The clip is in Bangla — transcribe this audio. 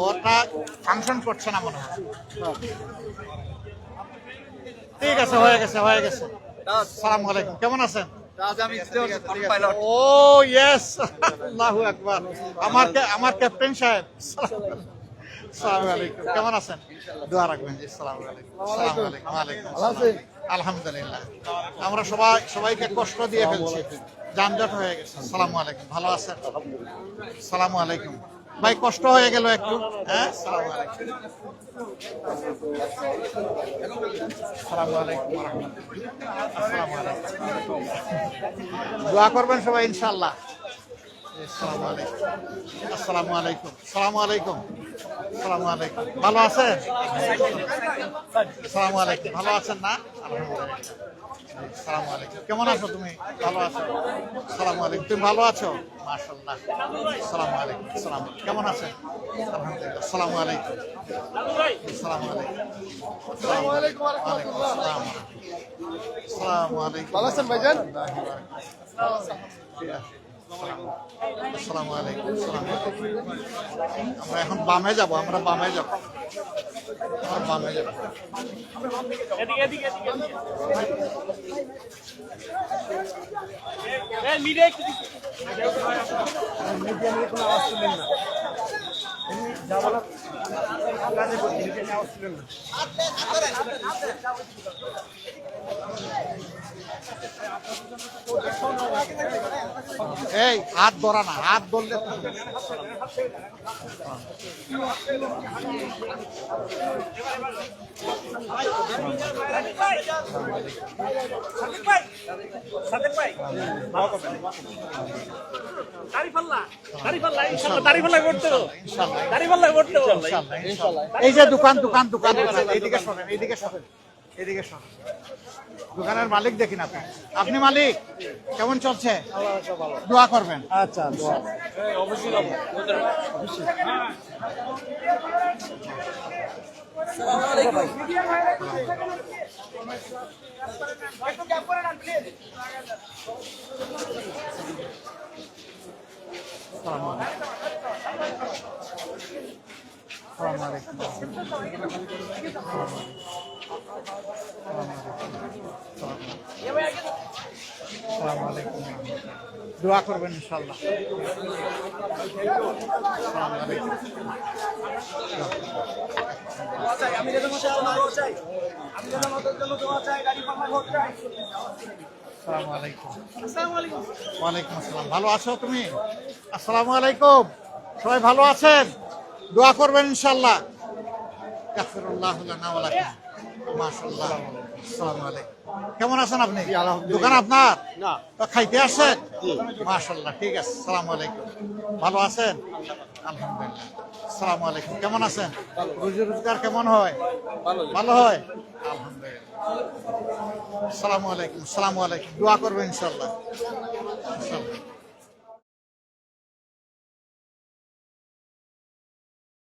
ওটা ফাংশন করছে না মনে হয়। ঠিক আছে, হয়ে গেছে হয়ে গেছে। আসসালামু আলাইকুম, কেমন আছেন? ও ইয়েস, আল্লাহু আকবার। আমার ক্যাপ্টেন সাহেব, আসসালামু আলাইকুম, কেমন আছেন? দোয়া রাখবেন জি। আসসালামু আলাইকুম। আসসালামু আলাইকুম। ওয়ালাইকুম আসসালাম। আলহামদুলিল্লাহ। আমরা সবাইকে কষ্ট দিয়ে ফেলছি, যানজট হয়ে গেছে। আসসালামু আলাইকুম, ভালো আছেন? আসসালামু আলাইকুম ভাই, কষ্ট হয়ে গেল একটু। হ্যাঁ, আসসালামু আলাইকুম। আসসালামু আলাইকুম ওয়া রাহমাতুল্লাহ। আসসালামু আলাইকুম। দোয়া করবেন সবাই ইনশাআল্লাহ। আসসালামু আলাইকুম। আসসালামু আলাইকুম। আসসালামু আলাইকুম। আসসালামু আলাইকুম, ভালো আছেন? আসসালামু আলাইকুম, ভালো আছেন না? আলহামদুলিল্লাহ। আসসালামু আলাইকুম, কেমন আছো তুমি? ভালো আছো? আসসালামু আলাইকুম, তুমি ভালো আছো? মাশাআল্লাহ। আসসালামু আলাইকুম। আসসালাম, কেমন আছেন? আলহামদুলিল্লাহ। আসসালামু আলাইকুম। আসসালামু আলাইকুম। আসসালামু আলাইকুম ওয়া রাহমাতুল্লাহ। আসসালামু আলাইকুম। ভালো আছেন ভাইজান? আসসালামু আলাইকুম। আসসালামু আলাইকুম। আমরা এখন বামে যাব, আমরা বামে যাব, আমরা বামে যাব। এই হাত ধরা না, হাত ধরলে তো এই যে দোকান দোকান দোকান দোকান, এইদিকে সরেন, এইদিকে সরেন, এইদিকে সরেন। দোকানের মালিক দেখি না আপনি। আপনি মালিক, কেমন চলছে? দোয়া করবেন। আচ্ছা, অবশ্যই দোয়া করবেন ইনশাআল্লাহ। ওয়ালাইকুম আসসালাম, ভালো আছো তুমি? আসসালামু আলাইকুম, সবাই ভালো আছেন? দোয়া করবেন ইনশাআল্লাহ। গাফিরুল্লাহু লানা ওয়া লাকুম। মাশাআল্লাহ। আসসালামু আলাইকুম, কেমন আছেন আপনি? দোকান আপনার? না, খাইতে আসছেন? মাশাআল্লাহ, ঠিক আছে। আসসালামু আলাইকুম, ভালো আছেন? আলহামদুলিল্লাহ। আসসালামু আলাইকুম, কেমন আছেন? রুজি রোজগার কেমন হয়? ভালো হয়, আলহামদুলিল্লাহ। আসসালামু আলাইকুম। আসসালামু আলাইকুম, দোয়া করবেন ইনশাআল্লাহ।